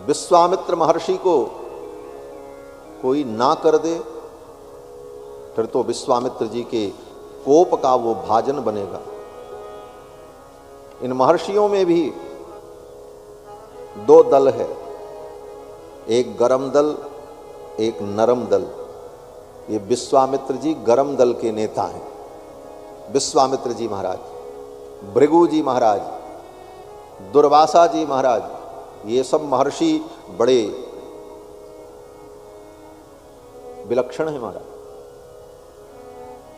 विश्वामित्र महर्षि को कोई ना कर दे, फिर तो विश्वामित्र जी के कोप का वो भाजन बनेगा। इन महर्षियों में भी दो दल है, एक गरम दल, एक नरम दल। ये विश्वामित्र जी गरम दल के नेता हैं। विश्वामित्र जी महाराज, भृगु जी महाराज, दुर्वासा जी महाराज, ये सब महर्षि बड़े विलक्षण हैं महाराज।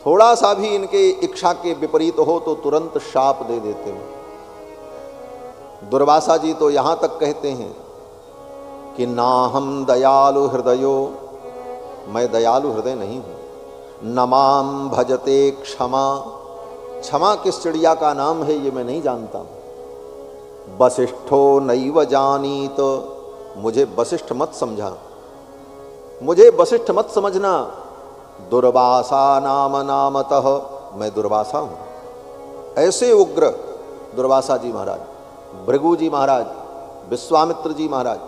थोड़ा सा भी इनके इच्छा के विपरीत हो तो तुरंत शाप दे देते हैं। दुर्वासा जी तो यहां तक कहते हैं कि ना हम दयालु हृदयो, मैं दयालु हृदय नहीं हूं। नमाम भजते क्षमा, क्षमा किस चिड़िया का नाम है ये मैं नहीं जानता हूं। वसिष्ठो नैव जानीत, मुझे वसिष्ठ मत समझा, मुझे वसिष्ठ मत समझना। दुर्वासा नाम नामतः, मैं दुर्वासा हूं। ऐसे उग्र दुर्वासा जी महाराज, भृगु जी महाराज, विश्वामित्र जी महाराज।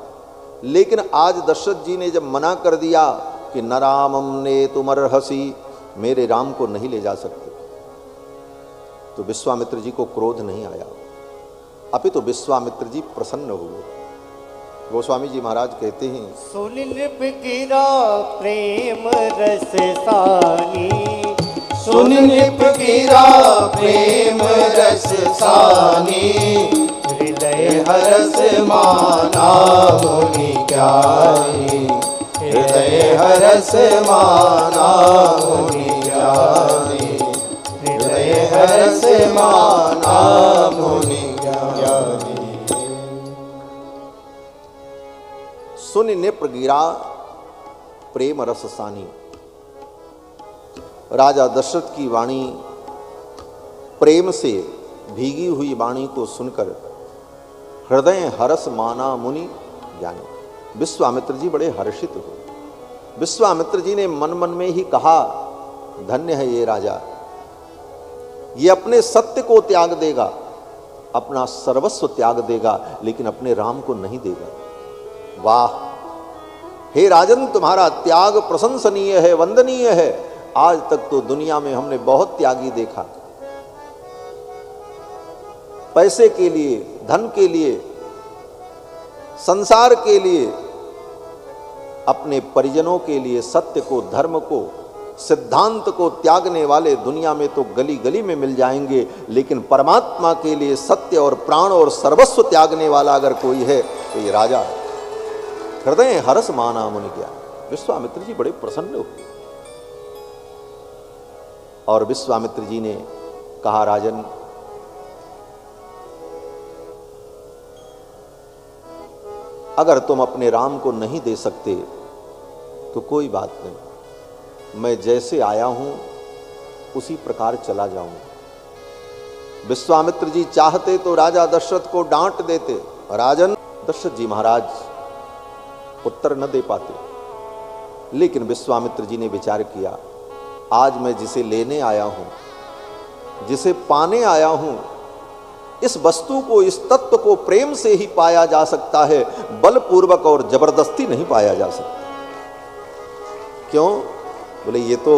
लेकिन आज दशरथ जी ने जब मना कर दिया कि न रामम ने तुमर्हसी, मेरे राम को नहीं ले जा सकते, तो विश्वामित्र जी को क्रोध नहीं आया, अपितु तो विश्वामित्र जी प्रसन्न हुए। गोस्वामी जी महाराज कहते हैं, सुन नृप गिरा प्रेम रस सानी, सुन नृप गिरा प्रेम रस सानी, हृदय हरस माना मुनि ज्ञानी, हृदय हरस माना मुनि ज्ञानी, हृदय हरस माना मुनि ज्ञानी। सुन नृप गिरा प्रेम रस सानी। राजा दशरथ की वाणी, प्रेम से भीगी हुई वाणी को सुनकर हृदय हरस माना मुनि ज्ञानी। विश्वामित्र जी बड़े हर्षित हुए। विश्वामित्र जी ने मन मन में ही कहा, धन्य है ये राजा, ये अपने सत्य को त्याग देगा, अपना सर्वस्व त्याग देगा, लेकिन अपने राम को नहीं देगा। वाह, हे राजन, तुम्हारा त्याग प्रशंसनीय है, वंदनीय है। आज तक तो दुनिया में हमने बहुत त्यागी देखा, पैसे के लिए, धन के लिए, संसार के लिए, अपने परिजनों के लिए सत्य को, धर्म को, सिद्धांत को त्यागने वाले दुनिया में तो गली गली में मिल जाएंगे, लेकिन परमात्मा के लिए सत्य और प्राण और सर्वस्व त्यागने वाला अगर कोई है तो ये राजा है। हृदय हरस माना मुनि ज्ञान। विश्वामित्र जी बड़े प्रसन्न हुए और विश्वामित्र जी ने कहा, राजन, अगर तुम अपने राम को नहीं दे सकते तो कोई बात नहीं, मैं जैसे आया हूं उसी प्रकार चला जाऊंगा। विश्वामित्र जी चाहते तो राजा दशरथ को डांट देते, राजन। दशरथ जी महाराज उत्तर न दे पाते, लेकिन विश्वामित्र जी ने विचार किया, आज मैं जिसे लेने आया हूं, जिसे पाने आया हूं, इस वस्तु को, इस तत्व को प्रेम से ही पाया जा सकता है, बलपूर्वक और जबरदस्ती नहीं पाया जा सकता। क्यों? बोले ये तो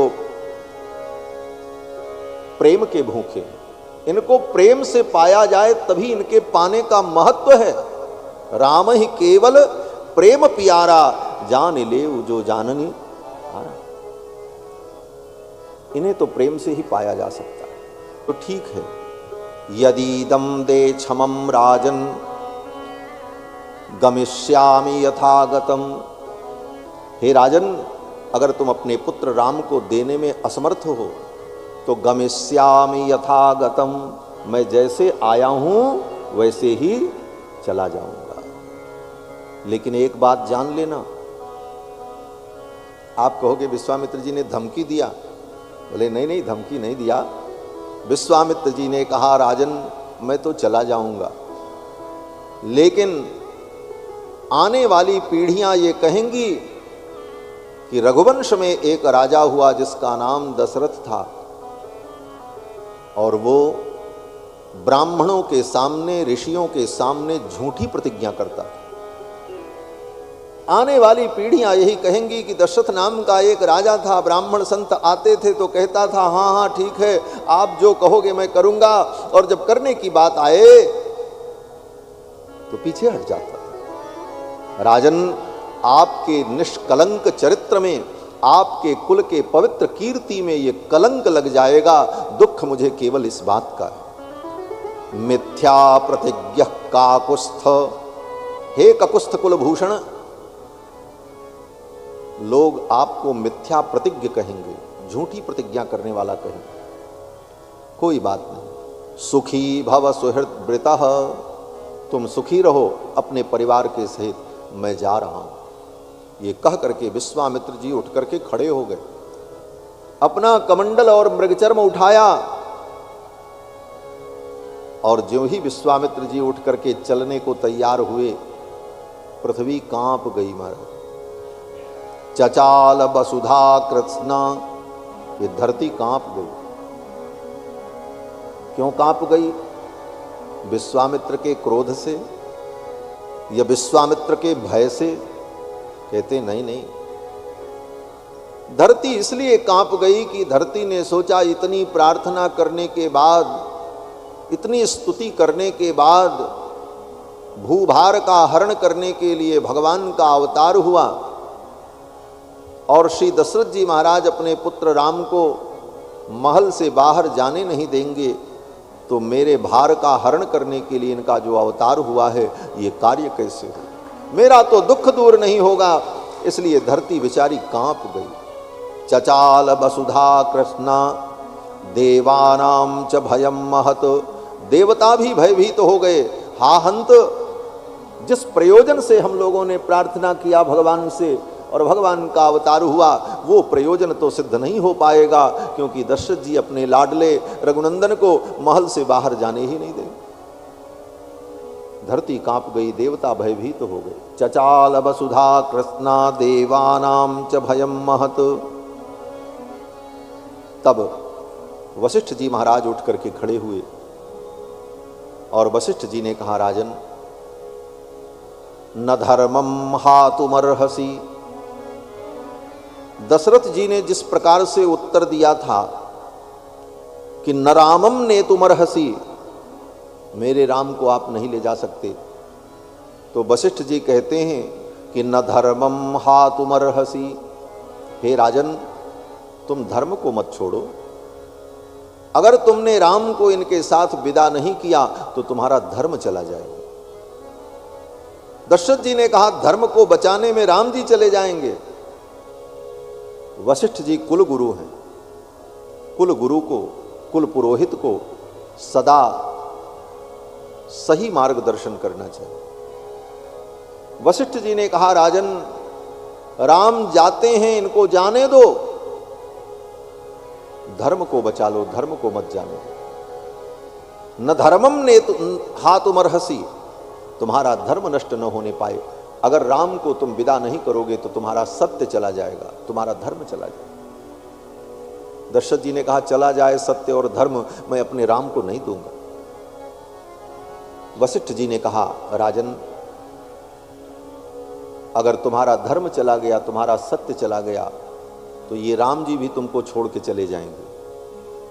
प्रेम के भूखे हैं, इनको प्रेम से पाया जाए तभी इनके पाने का महत्व है। राम ही केवल प्रेम प्यारा, जान ले जो जाननी हारा। इन्हें तो प्रेम से ही पाया जा सकता है। तो ठीक है, यदीदम दे क्षमम राजन गमिष्यामि यथागतम। हे राजन, अगर तुम अपने पुत्र राम को देने में असमर्थ हो तो गमिष्यामि यथागतम, मैं जैसे आया हूं वैसे ही चला जाऊंगा। लेकिन एक बात जान लेना, आप कहोगे विश्वामित्र जी ने धमकी दिया। बोले नहीं नहीं, धमकी नहीं दिया। विश्वामित्र जी ने कहा, राजन, मैं तो चला जाऊंगा, लेकिन आने वाली पीढ़ियां ये कहेंगी कि रघुवंश में एक राजा हुआ जिसका नाम दशरथ था, और वो ब्राह्मणों के सामने, ऋषियों के सामने झूठी प्रतिज्ञा करता था। आने वाली पीढ़ियां यही कहेंगी कि दशरथ नाम का एक राजा था, ब्राह्मण संत आते थे तो कहता था हाँ हाँ ठीक है, आप जो कहोगे मैं करूंगा, और जब करने की बात आए तो पीछे हट जाता है। राजन, आपके निष्कलंक चरित्र में, आपके कुल के पवित्र कीर्ति में ये कलंक लग जाएगा। दुख मुझे केवल इस बात का है। मिथ्या प्रतिज्ञ काकुस्थ, हे ककुस्थ कुलभूषण, लोग आपको मिथ्या प्रतिज्ञ कहेंगे, झूठी प्रतिज्ञा करने वाला कहेंगे। कोई बात नहीं, सुखी भव सुहृद वृतः, तुम सुखी रहो अपने परिवार के सहित, मैं जा रहा हूं। ये कह करके विश्वामित्र जी उठ करके खड़े हो गए, अपना कमंडल और मृगचर्म उठाया, और ज्यों ही विश्वामित्र जी उठ करके चलने को तैयार हुए, पृथ्वी कांप गई महाराज। चचाल वसुधा कृत्स्ना, ये धरती कांप गई। क्यों कांप गई? विश्वामित्र के क्रोध से या विश्वामित्र के भय से? कहते नहीं नहीं, धरती इसलिए कांप गई कि धरती ने सोचा इतनी प्रार्थना करने के बाद, इतनी स्तुति करने के बाद, भूभार का हरण करने के लिए भगवान का अवतार हुआ, और श्री दशरथ जी महाराज अपने पुत्र राम को महल से बाहर जाने नहीं देंगे, तो मेरे भार का हरण करने के लिए इनका जो अवतार हुआ है, ये कार्य कैसे हो? मेरा तो दुख दूर नहीं होगा। इसलिए धरती बेचारी कांप गई। चचाल वसुधा कृष्णा देवानाम च भयम महत, देवता भी भयभीत हो गए। हा हंत, जिस प्रयोजन से हम लोगों ने प्रार्थना किया भगवान से और भगवान का अवतार हुआ, वो प्रयोजन तो सिद्ध नहीं हो पाएगा, क्योंकि दशरथ जी अपने लाडले रघुनंदन को महल से बाहर जाने ही नहीं देंगे। धरती कांप गई, देवता भयभीत हो गए। चचाल वसुधा कृष्णा देवानाम च भयम महत। तब वशिष्ठ जी महाराज उठ करके खड़े हुए, और वशिष्ठ जी ने कहा, राजन, न धर्मम हातुमर्हसि। दशरथ जी ने जिस प्रकार से उत्तर दिया था कि न रामम ने तुमर्हसि, मेरे राम को आप नहीं ले जा सकते, तो वशिष्ठ जी कहते हैं कि न धर्मम हातुमर्हसि। हे राजन, तुम धर्म को मत छोड़ो। अगर तुमने राम को इनके साथ विदा नहीं किया तो तुम्हारा धर्म चला जाएगा। दशरथ जी ने कहा, धर्म को बचाने में राम जी चले जाएंगे। वशिष्ठ जी कुल गुरु हैं। कुल गुरु को, कुल पुरोहित को सदा सही मार्गदर्शन करना चाहिए। वशिष्ठ जी ने कहा, राजन, राम जाते हैं, इनको जाने दो, धर्म को बचा लो, धर्म को मत जाने दो। न धर्मम ने हातुमर्हसि, तुम्हारा धर्म नष्ट न होने पाए। अगर राम को तुम विदा नहीं करोगे तो तुम्हारा सत्य चला जाएगा, तुम्हारा धर्म चला जाएगा। दशरथ जी ने कहा, चला जाए सत्य और धर्म, मैं अपने राम को नहीं दूंगा। वशिष्ठ जी ने कहा, राजन, अगर तुम्हारा धर्म चला गया, तुम्हारा सत्य चला गया, तो ये राम जी भी तुमको छोड़ के चले जाएंगे।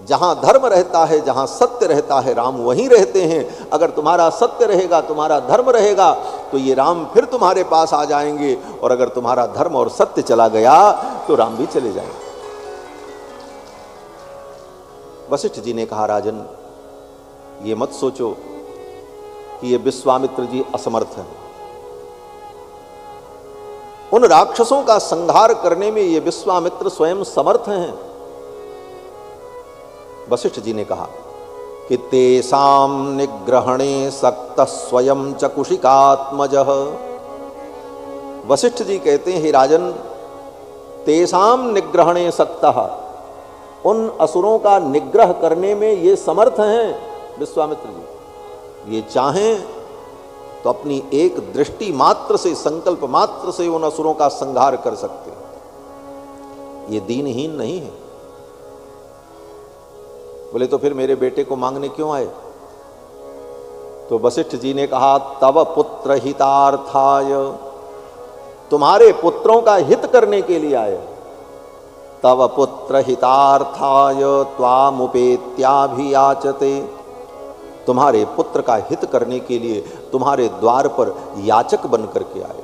जहां धर्म रहता है, जहां सत्य रहता है, राम वहीं रहते हैं। अगर तुम्हारा सत्य रहेगा, तुम्हारा धर्म रहेगा, तो ये राम फिर तुम्हारे पास आ जाएंगे, और अगर तुम्हारा धर्म और सत्य चला गया तो राम भी चले जाएंगे। वशिष्ठ जी ने कहा, राजन, ये मत सोचो कि ये विश्वामित्र जी असमर्थ हैं। उन राक्षसों का संहार करने में ये विश्वामित्र स्वयं समर्थ हैं। वशिष्ठ जी ने कहा कि तेषां निग्रहणे सक्तः स्वयं च कुशिकात्मजः। वशिष्ठ जी कहते हैं, हे राजन, तेषां निग्रहणे सक्तः, उन असुरों का निग्रह करने में ये समर्थ हैं विश्वामित्र जी। ये चाहें तो अपनी एक दृष्टि मात्र से, संकल्प मात्र से उन असुरों का संहार कर सकते हैं। ये दीनहीन नहीं है। बोले, तो फिर मेरे बेटे को मांगने क्यों आए? तो वशिष्ठ जी ने कहा, तव पुत्र हितार्थाय, तुम्हारे पुत्रों का हित करने के लिए आए। तव पुत्र हितार्थाय त्वामुपेत्याभियाचते, तुम्हारे पुत्र का हित करने के लिए तुम्हारे द्वार पर याचक बन करके आए।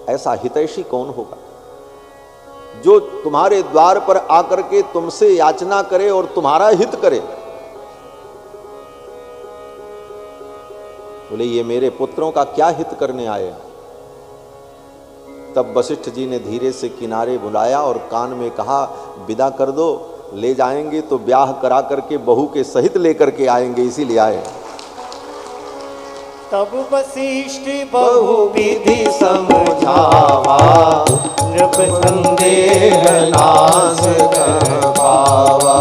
ऐसा हितैषी कौन होगा जो तुम्हारे द्वार पर आकर के तुमसे याचना करे और तुम्हारा हित करे। बोले ये मेरे पुत्रों का क्या हित करने आए। तब वशिष्ठ जी ने धीरे से किनारे बुलाया और कान में कहा, विदा कर दो, ले जाएंगे तो ब्याह करा करके बहू के सहित लेकर के आएंगे, इसीलिए आए। तब वशिष्ठ बहु विधि समझावा, नृप संदेह नाश कर पावा।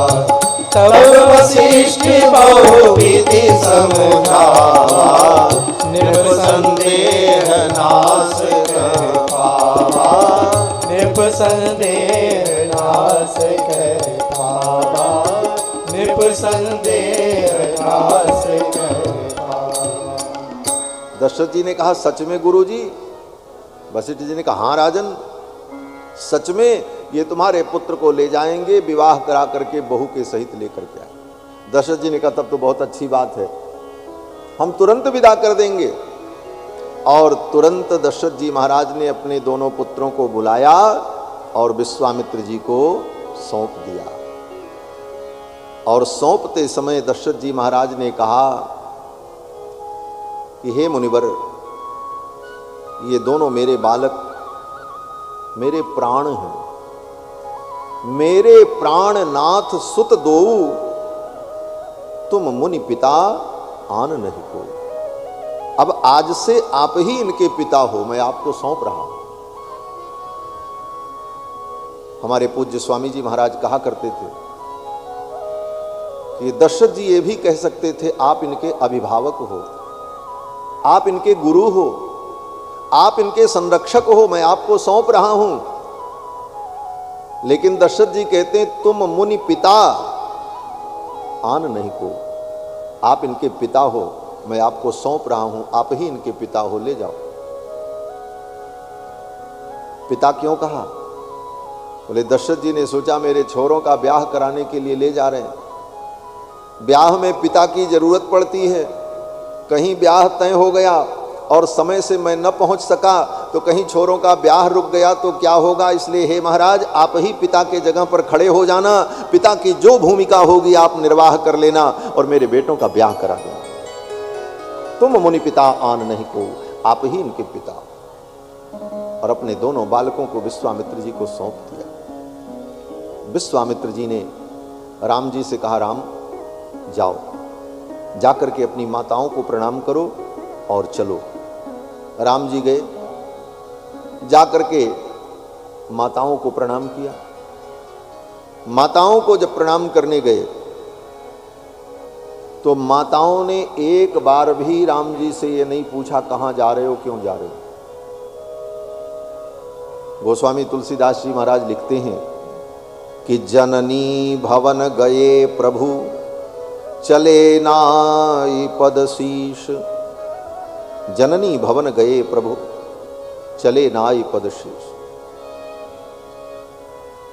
तब वशिष्ठ बहु विधि समझावा, नृप संदेह नाश कर पावा। नृप संदेह नाश कर पावा, नृप संदेह नाश कर पावा। दशरथ जी ने कहा, सच में गुरु जी? वशिष्ठ जी ने कहा, हाँ राजन, सच में ये तुम्हारे पुत्र को ले जाएंगे, विवाह करा करके बहू के सहित लेकर के आए। दशरथ जी ने कहा, तब तो बहुत अच्छी बात है, हम तुरंत विदा कर देंगे। और तुरंत दशरथ जी महाराज ने अपने दोनों पुत्रों को बुलाया और विश्वामित्र जी को सौंप दिया। और सौंपते समय दशरथ जी महाराज ने कहा कि हे मुनिवर, ये दोनों मेरे बालक मेरे प्राण हैं, मेरे प्राणनाथ सुत दो, तुम मुनि पिता आन नहीं को। अब आज से आप ही इनके पिता हो, मैं आपको सौंप रहा हूं। हमारे पूज्य स्वामी जी महाराज कहा करते थे कि दशरथ जी ये भी कह सकते थे, आप इनके अभिभावक हो, आप इनके गुरु हो, आप इनके संरक्षक हो, मैं आपको सौंप रहा हूं। लेकिन दशरथ जी कहते हैं, तुम मुनि पिता आन नहीं को, आप इनके पिता हो, मैं आपको सौंप रहा हूं, आप ही इनके पिता हो, ले जाओ। पिता क्यों कहा? बोले दशरथ जी ने सोचा मेरे छोरों का ब्याह कराने के लिए ले जा रहे हैं, ब्याह में पिता की जरूरत पड़ती है। कहीं ब्याह तय हो गया और समय से मैं न पहुंच सका तो कहीं छोरों का ब्याह रुक गया तो क्या होगा, इसलिए हे महाराज आप ही पिता के जगह पर खड़े हो जाना, पिता की जो भूमिका होगी आप निर्वाह कर लेना और मेरे बेटों का ब्याह करा देना। तुम मुनि पिता आन नहीं को, आप ही इनके पिता। और अपने दोनों बालकों को विश्वामित्र जी को सौंप दिया। विश्वामित्र जी ने राम जी से कहा, राम जाओ, जाकर के अपनी माताओं को प्रणाम करो और चलो। राम जी गए, जाकर के माताओं को प्रणाम किया। माताओं को जब प्रणाम करने गए तो माताओं ने एक बार भी राम जी से ये नहीं पूछा कहां जा रहे हो, क्यों जा रहे हो। गोस्वामी तुलसीदास जी महाराज लिखते हैं कि जननी भवन गए प्रभु, चले नाई पद शीश। जननी भवन गए प्रभु, चले नाई पद शीश।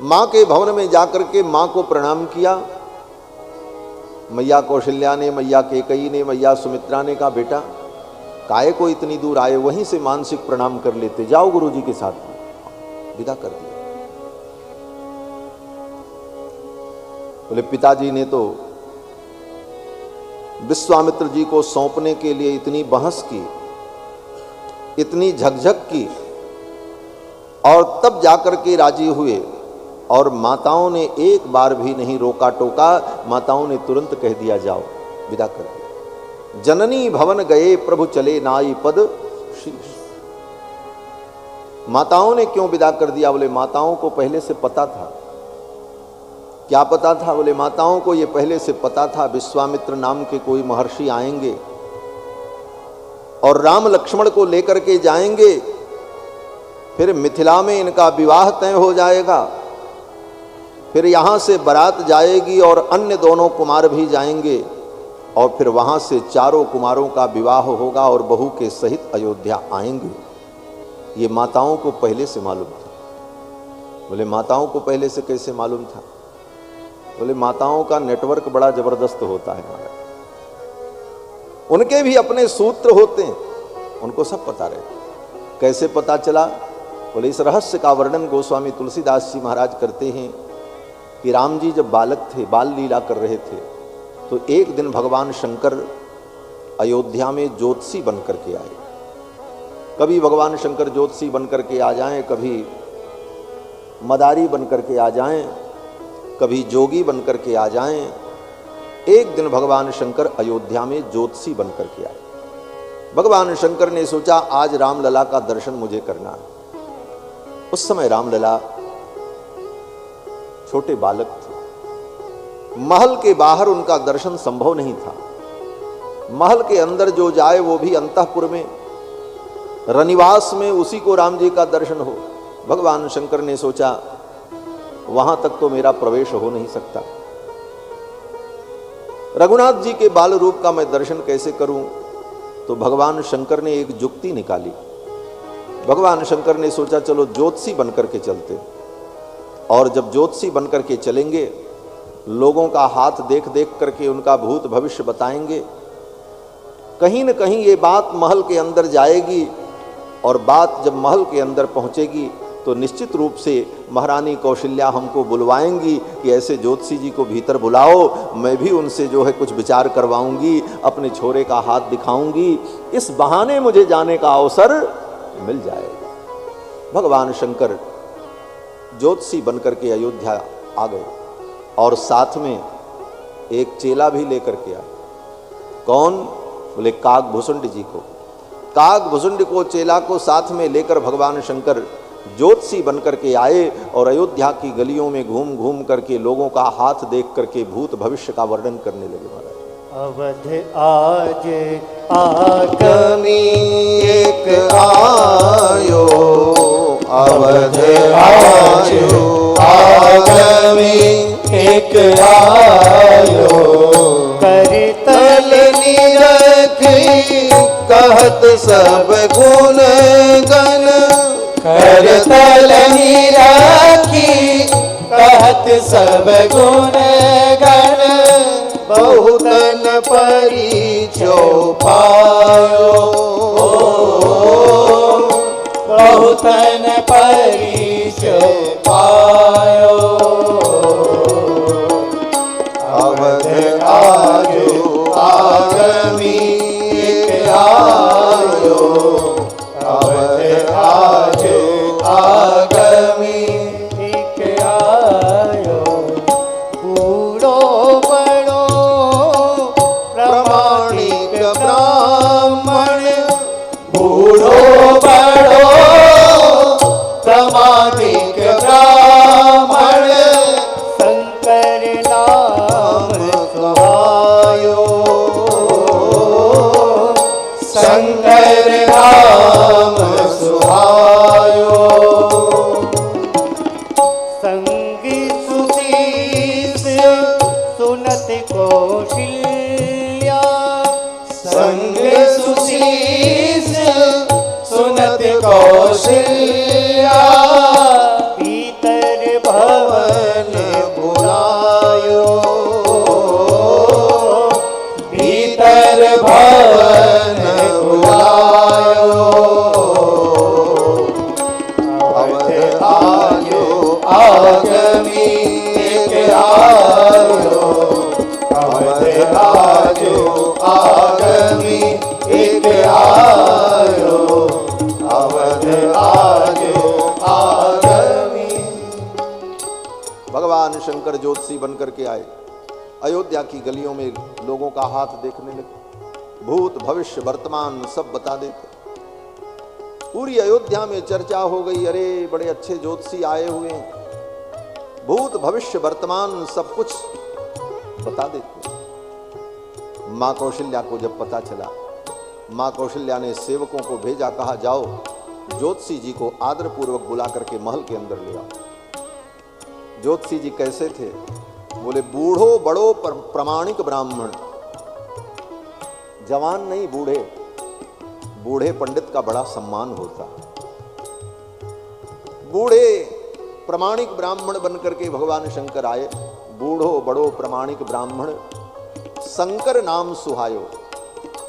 मां के भवन में जाकर के मां को प्रणाम किया। मैया कौशल्या ने, मैया केकई ने, मैया सुमित्रा ने कहा, बेटा काहे को इतनी दूर आए, वहीं से मानसिक प्रणाम कर लेते, जाओ गुरु जी के साथ। विदा कर दिया। बोले पिताजी ने तो विश्वामित्र जी को सौंपने के लिए इतनी बहस की, इतनी झकझक की, और तब जाकर के राजी हुए। और माताओं ने एक बार भी नहीं रोका टोका, माताओं ने तुरंत कह दिया जाओ, विदा कर दिया। जननी भवन गए प्रभु, चले नाई पद शीश। माताओं ने क्यों विदा कर दिया? बोले माताओं को पहले से पता था। क्या पता था? बोले माताओं को ये पहले से पता था विश्वामित्र नाम के कोई महर्षि आएंगे और राम लक्ष्मण को लेकर के जाएंगे, फिर मिथिला में इनका विवाह तय हो जाएगा, फिर यहाँ से बारात जाएगी और अन्य दोनों कुमार भी जाएंगे, और फिर वहाँ से चारों कुमारों का विवाह होगा और बहू के सहित अयोध्या आएंगे। ये माताओं को पहले से मालूम था। बोले माताओं को पहले से कैसे मालूम था? बोले माताओं का नेटवर्क बड़ा जबरदस्त होता है महाराज, उनके भी अपने सूत्र होते हैं, उनको सब पता रहता। कैसे पता चला? बोले इस रहस्य का वर्णन गोस्वामी तुलसीदास जी महाराज करते हैं कि राम जी जब बालक थे, बाल लीला कर रहे थे, तो एक दिन भगवान शंकर अयोध्या में ज्योतिषी बन करके आए। कभी भगवान शंकर ज्योतिषी बन करके आ जाएं, कभी मदारी बन करके आ जाएं, कभी जोगी बन करके आ जाएं। एक दिन भगवान शंकर अयोध्या में ज्योतिषी बन करके आए। भगवान शंकर ने सोचा आज रामलला का दर्शन मुझे करना है। उस समय रामलला छोटे बालक थे, महल के बाहर उनका दर्शन संभव नहीं था। महल के अंदर जो जाए वो भी अंतःपुर में, रनिवास में, उसी को राम जी का दर्शन हो। भगवान शंकर ने सोचा वहां तक तो मेरा प्रवेश हो नहीं सकता, रघुनाथ जी के बाल रूप का मैं दर्शन कैसे करूं? तो भगवान शंकर ने एक जुक्ति निकाली। भगवान शंकर ने सोचा चलो ज्योतिषी बनकर के चलते, और जब ज्योतिषी बनकर के चलेंगे, लोगों का हाथ देख देख करके उनका भूत भविष्य बताएंगे, कहीं न कहीं ये बात महल के अंदर जाएगी, और बात जब महल के अंदर पहुंचेगी तो निश्चित रूप से महारानी कौशल्या हमको बुलवाएंगी कि ऐसे ज्योतिषी जी को भीतर बुलाओ, मैं भी उनसे जो है कुछ विचार करवाऊंगी, अपने छोरे का हाथ दिखाऊंगी, इस बहाने मुझे जाने का अवसर मिल जाएगा। भगवान शंकर ज्योतिषी बनकर के अयोध्या आ गए, और साथ में एक चेला भी लेकर के आए। कौन? बोले काकभूषुंड जी को। काकभूषुंड को, चेला को साथ में लेकर भगवान शंकर ज्योतिषी बनकर के आए, और अयोध्या की गलियों में घूम घूम करके लोगों का हाथ देख करके भूत भविष्य का वर्णन करने लगे। महाराज अवध आज आगमी एक आयो, अवध आज आगमी एक आयो, करतल निरखी कहत सब गुण गण, करतल निरखी कहत सब गुण गण, बहुतन परिचो पायो, बहुतन परिचो पायो, अवध आजो आगमी आयो, अवध आजो आगमी आयो, बूढ़ो बड़ो प्रामाणिक ब्राह्मण, बूढ़ो बड़ो प्रामाणिक ब्राह्मण, शंकर नाम सुहायो, शंकर नाम सुहायो, संगी सुशीष सुनत कौशल्या, संग सुशीष सुनत कौशल्या, भीतर भवन बुलायो, भीतर भवन बुलायो, अवध आयो आगमी एक आयो, अवध आयो आगमी एक आयो, अवध आयो आगमी। भगवान शंकर ज्योतिषी बनकर के आए, अयोध्या की गलियों में लोगों का हाथ देखने लगे, भूत भविष्य वर्तमान सब बता देते। पूरी अयोध्या में चर्चा हो गई, अरे बड़े अच्छे ज्योतिषी आए हुए हैं, भूत भविष्य वर्तमान सब कुछ बता देते। माँ कौशल्या को जब पता चला, माँ कौशल्या ने सेवकों को भेजा, कहा जाओ ज्योतिषी जी को आदरपूर्वक बुला करके महल के अंदर ले आओ। ज्योतिषी जी कैसे थे? बोले बूढ़ो बड़ो प्रामाणिक ब्राह्मण, जवान नहीं बूढ़े, बूढ़े पंडित का बड़ा सम्मान होता। बूढ़े प्रामाणिक ब्राह्मण बनकर के भगवान शंकर आए। बूढ़ो बड़ो प्रामाणिक ब्राह्मण शंकर नाम सुहायो।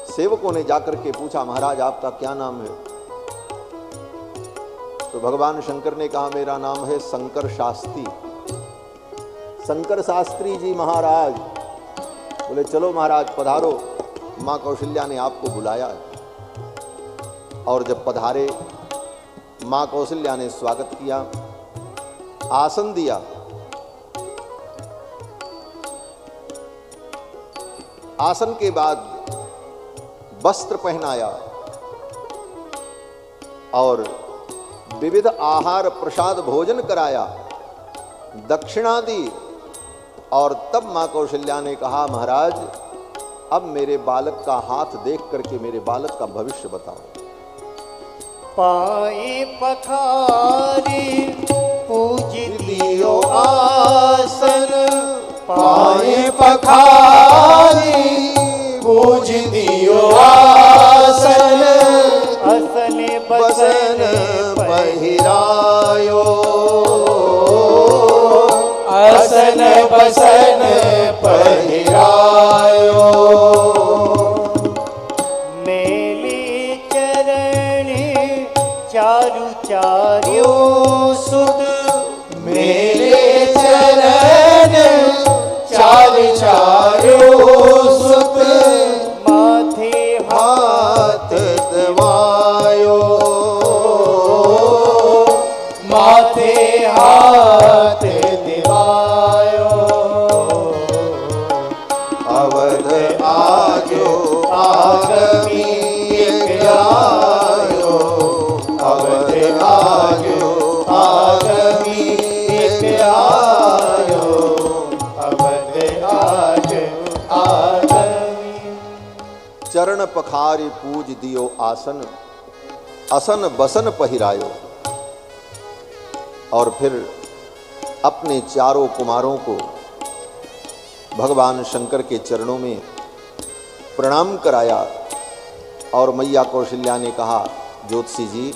सेवकों ने जाकर के पूछा, महाराज आपका क्या नाम है? तो भगवान शंकर ने कहा, मेरा नाम है शंकर शास्त्री, शंकर शास्त्री जी महाराज। बोले चलो महाराज पधारो, माँ कौशल्या ने आपको बुलाया है। और जब पधारे, माँ कौशल्या ने स्वागत किया, आसन दिया। आसन के बाद वस्त्र पहनाया और विविध आहार प्रसाद भोजन कराया, दक्षिणा दी। और तब माँ कौशल्या ने कहा, महाराज अब मेरे बालक का हाथ देख करके मेरे बालक का भविष्य बताओ। पाए पखारी पूज दियो आसन, पाए पखारी पूज दियो आसन, असन बसन पहिरायो, असन बसन पहिरायो। मेले चरण चारु चार्यो सुत, मेरे चरण चार चारो सुत, माथे हाथ दबायो, माथे हाथ दबायो। अवध आजो आगमी एक आयो, अवध आजो आगमी एक आयो, अवध आज आगमी। चरण पखारी पूज दियो आसन, असन बसन पहिरायो। और फिर अपने चारों कुमारों को भगवान शंकर के चरणों में प्रणाम कराया। और मैया कौशल्या ने कहा, ज्योतिषी जी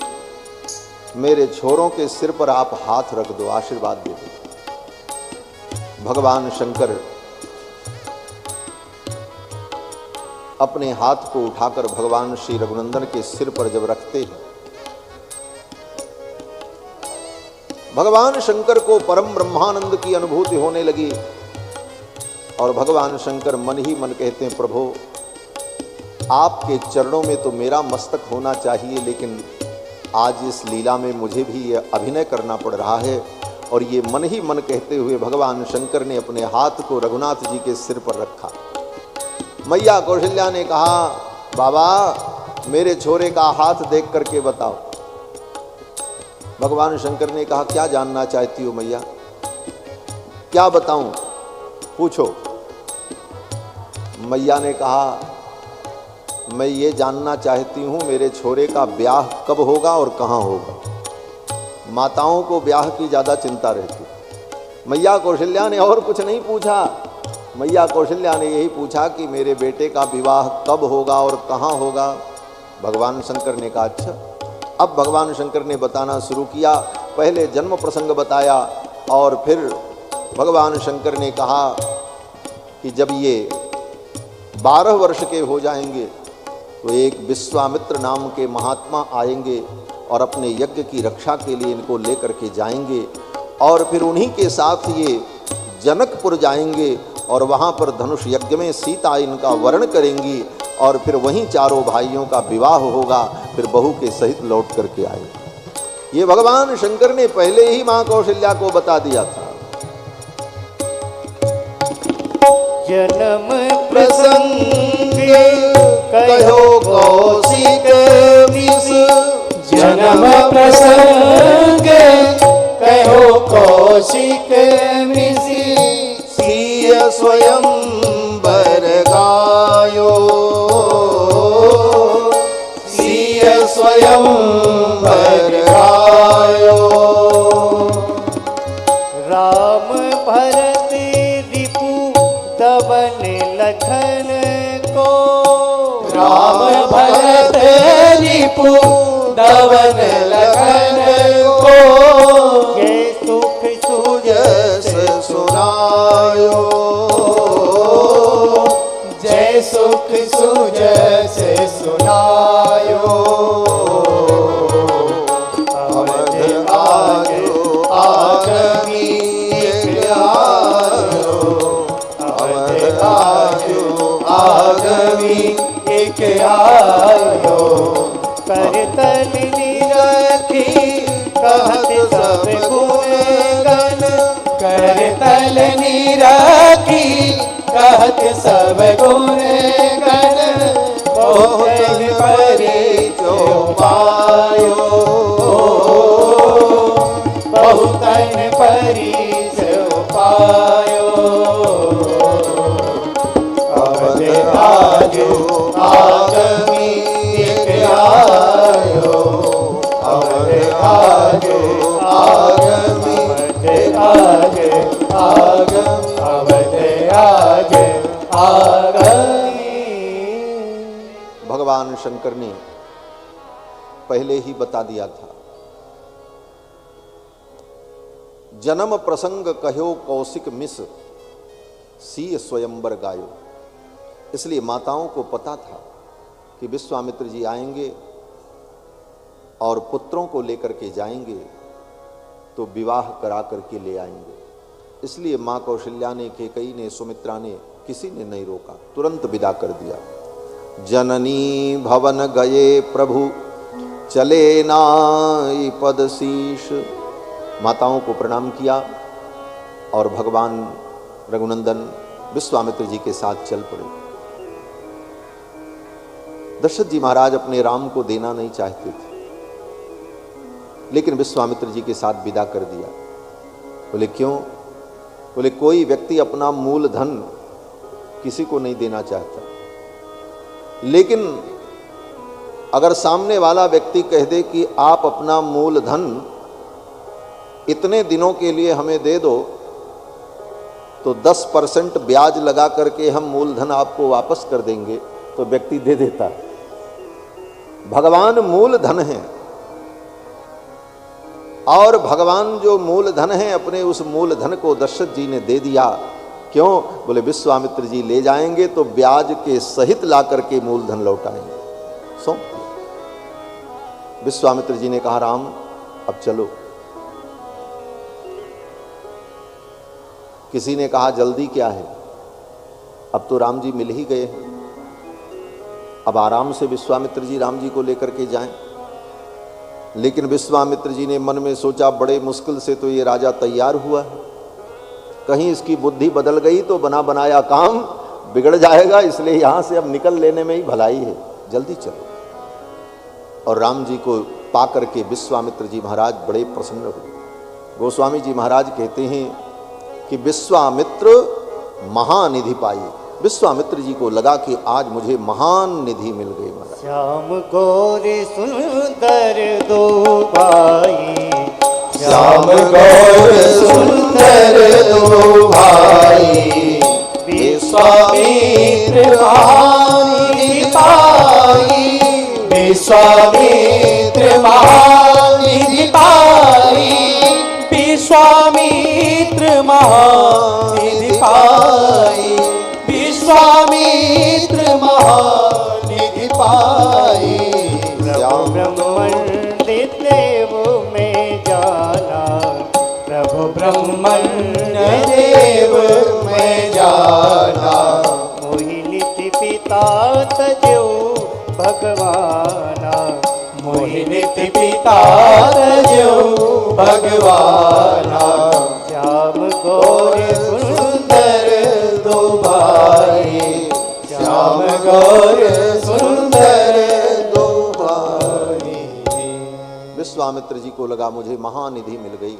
मेरे छोरों के सिर पर आप हाथ रख दो, आशीर्वाद दे दो। भगवान शंकर अपने हाथ को उठाकर भगवान श्री रघुनंदन के सिर पर जब रखते हैं, भगवान शंकर को परम ब्रह्मानंद की अनुभूति होने लगी। और भगवान शंकर मन ही मन कहते हैं, प्रभु आपके चरणों में तो मेरा मस्तक होना चाहिए, लेकिन आज इस लीला में मुझे भी यह अभिनय करना पड़ रहा है। और ये मन ही मन कहते हुए भगवान शंकर ने अपने हाथ को रघुनाथ जी के सिर पर रखा। मैया कौशल्या ने कहा, बाबा मेरे छोरे का हाथ देख करके बताओ। भगवान शंकर ने कहा, क्या जानना चाहती हो मैया? क्या बताऊं? पूछो। मैया ने कहा, मैं ये जानना चाहती हूं मेरे छोरे का ब्याह कब होगा और कहां होगा। माताओं को ब्याह की ज़्यादा चिंता रहती। मैया कौशल्या ने और कुछ नहीं पूछा। मैया कौशल्या ने यही पूछा कि मेरे बेटे का विवाह कब होगा और कहाँ होगा। भगवान शंकर ने कहा, अच्छा। अब भगवान शंकर ने बताना शुरू किया। पहले जन्म प्रसंग बताया और फिर भगवान शंकर ने कहा कि जब ये 12 वर्ष के हो जाएंगे तो एक विश्वामित्र नाम के महात्मा आएंगे और अपने यज्ञ की रक्षा के लिए इनको लेकर के जाएंगे। और फिर उन्हीं के साथ ये जनकपुर जाएंगे और वहाँ पर धनुष यज्ञ में सीता इनका वर्ण करेंगी और फिर वहीं चारों भाइयों का विवाह होगा, फिर बहू के सहित लौट करके आएंगे। ये भगवान शंकर ने पहले ही माँ कौशल्या को बता दिया था। जन्म प्रसंग कहो कौशिक विष, जन्म प्रसंग कहो कौशिक विष, सिय स्वयं वर गायो, सिय स्वयं वर गायो। राम भरत रिपु दवन लखन को, राम भरत रिपु दवन लखन को, रखी कहत सब गुण गण बहुत परी जो पायो बहुत परी जो पायो अवध आजो आगमी एक आयो अवध आजो आगमी आज आगम अवध आज आगमी। भगवान शंकर ने पहले ही बता दिया था, जन्म प्रसंग कहो कौशिक मिस सीय स्वयंवर गायो। इसलिए माताओं को पता था कि विश्वामित्र जी आएंगे और पुत्रों को लेकर के जाएंगे तो विवाह करा करके ले आएंगे। इसलिए माँ कौशल्या ने, केकई ने, सुमित्रा ने, किसी ने नहीं रोका, तुरंत विदा कर दिया। जननी भवन गए प्रभु चले नाई पद शीश। माताओं को प्रणाम किया और भगवान रघुनंदन विश्वामित्र जी के साथ चल पड़े। दशरथ जी महाराज अपने राम को देना नहीं चाहते थे, लेकिन विश्वामित्र जी के साथ विदा कर दिया। बोले क्यों? बोले कोई व्यक्ति अपना मूल धन किसी को नहीं देना चाहता, लेकिन अगर सामने वाला व्यक्ति कह दे कि आप अपना मूल धन इतने दिनों के लिए हमें दे दो तो 10% ब्याज लगा करके हम मूलधन आपको वापस कर देंगे, तो व्यक्ति दे देता। भगवान मूल धन है और भगवान जो मूल धन है, अपने उस मूल धन को दशरथ जी ने दे दिया। क्यों? बोले विश्वामित्र जी ले जाएंगे तो ब्याज के सहित ला करके मूलधन लौटाएंगे। सौंप दिया। विश्वामित्र जी ने कहा राम अब चलो। किसी ने कहा जल्दी क्या है, अब तो राम जी मिल ही गए हैं, अब आराम से विश्वामित्र जी राम जी को लेकर के जाएं। लेकिन विश्वामित्र जी ने मन में सोचा बड़े मुश्किल से तो ये राजा तैयार हुआ है, कहीं इसकी बुद्धि बदल गई तो बना बनाया काम बिगड़ जाएगा, इसलिए यहां से अब निकल लेने में ही भलाई है, जल्दी चलो। और राम जी को पा करके विश्वामित्र जी महाराज बड़े प्रसन्न हुए। गोस्वामी जी महाराज कहते हैं कि विश्वामित्र महानिधि पाई। विश्वामित्र जी को लगा कि आज मुझे महान निधि मिल गई महाराज। श्याम गौरी सुंदर दो भाई, श्याम गौर सुंदर दो भाई, विश्वामित्र महानिधि पाई, विश्वामित्र महानिधि पाई, विश्वामित्र महानिधि पाई, विश्वामित्र महानिधि पाई। प्रभु ब्रह्मण्य देव में जाना, प्रभु ब्रह्मण्य देव में जाना, मोहिनी पिता तजो भगवाना, मोहिनी पिता जो भगवाना, श्याम गौर सुंदर दो भाई, श्याम गौर सुंदर दो भाई। विश्वामित्र जी को लगा मुझे महानिधि मिल गई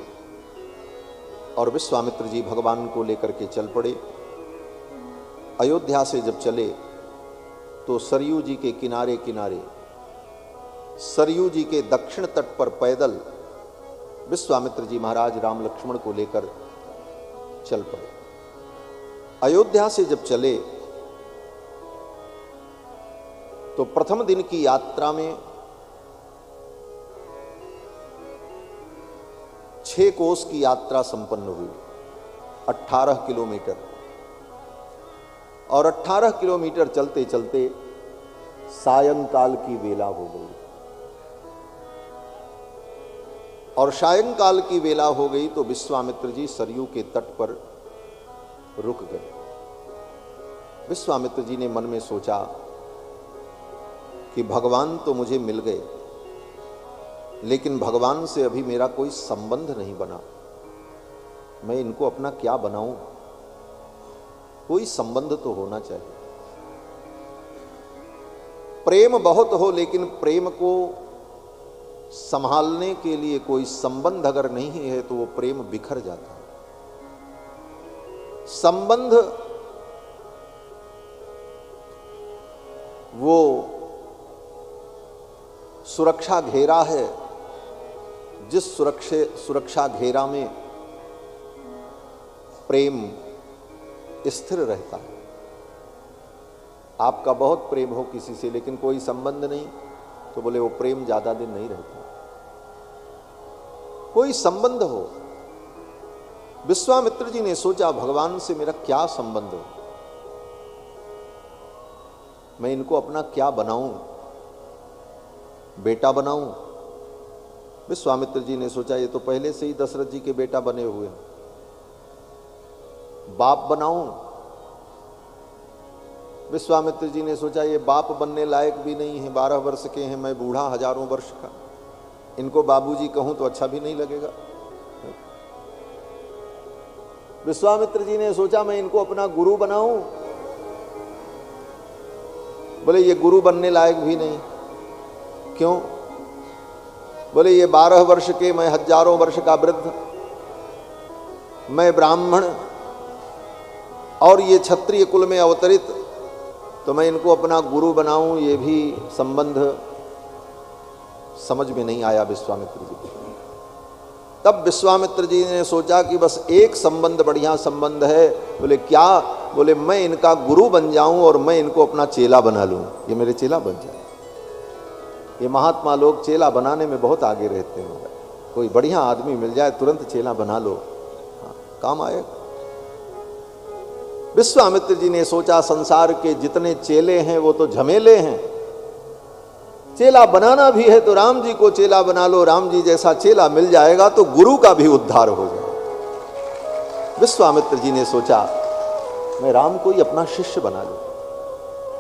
और विश्वामित्र जी भगवान को लेकर के चल पड़े। अयोध्या से जब चले तो सरयू जी के किनारे किनारे, सरयू जी के दक्षिण तट पर पैदल विश्वामित्र जी महाराज राम लक्ष्मण को लेकर चल पड़े। अयोध्या से जब चले तो प्रथम दिन की यात्रा में 6 कोस की यात्रा संपन्न हुई, 18 किलोमीटर। और 18 किलोमीटर चलते चलते सायंकाल की वेला हो गई और सायंकाल की वेला हो गई तो विश्वामित्र जी सरयू के तट पर रुक गए। विश्वामित्र जी ने मन में सोचा कि भगवान तो मुझे मिल गए, लेकिन भगवान से अभी मेरा कोई संबंध नहीं बना, मैं इनको अपना क्या बनाऊं। कोई संबंध तो होना चाहिए। प्रेम बहुत हो, लेकिन प्रेम को संभालने के लिए कोई संबंध अगर नहीं है तो वो प्रेम बिखर जाता है। संबंध वो सुरक्षा घेरा है, जिस सुरक्षा घेरा में प्रेम स्थिर रहता है। आपका बहुत प्रेम हो किसी से लेकिन कोई संबंध नहीं, तो बोले वो प्रेम ज्यादा दिन नहीं रहता। कोई संबंध हो। विश्वामित्र जी ने सोचा, भगवान से मेरा क्या संबंध हो, मैं इनको अपना क्या बनाऊं, बेटा बनाऊं। विश्वामित्र जी ने सोचा, ये तो पहले से ही दशरथ जी के बेटा बने हुए हैं, बाप बनाऊं। विश्वामित्र जी ने सोचा, ये बाप बनने लायक भी नहीं है, 12 वर्ष के हैं, मैं बूढ़ा हजारों वर्ष का, इनको बाबूजी कहूं तो अच्छा भी नहीं लगेगा। विश्वामित्र जी ने सोचा, मैं इनको अपना गुरु बनाऊं। बोले ये गुरु बनने लायक भी नहीं। क्यों? बोले ये 12 वर्ष के, मैं हजारों वर्ष का वृद्ध, मैं ब्राह्मण और ये क्षत्रिय कुल में अवतरित, तो मैं इनको अपना गुरु बनाऊं, ये भी संबंध समझ में नहीं आया विश्वामित्र जी को। तब विश्वामित्र जी ने सोचा कि बस एक संबंध बढ़िया संबंध है। बोले क्या? बोले मैं इनका गुरु बन जाऊं और मैं इनको अपना चेला बना लूं, ये मेरे चेला बन जाए। ये महात्मा लोग चेला बनाने में बहुत आगे रहते हैं। कोई बढ़िया आदमी मिल जाए तुरंत चेला बना लो, हाँ, काम आएगा। विश्वामित्र जी ने सोचा, संसार के जितने चेले हैं वो तो झमेले हैं, चेला बनाना भी है तो राम जी को चेला बना लो, राम जी जैसा चेला मिल जाएगा तो गुरु का भी उद्धार हो जाएगा। विश्वामित्र जी ने सोचा, मैं राम को ही अपना शिष्य बना लूं।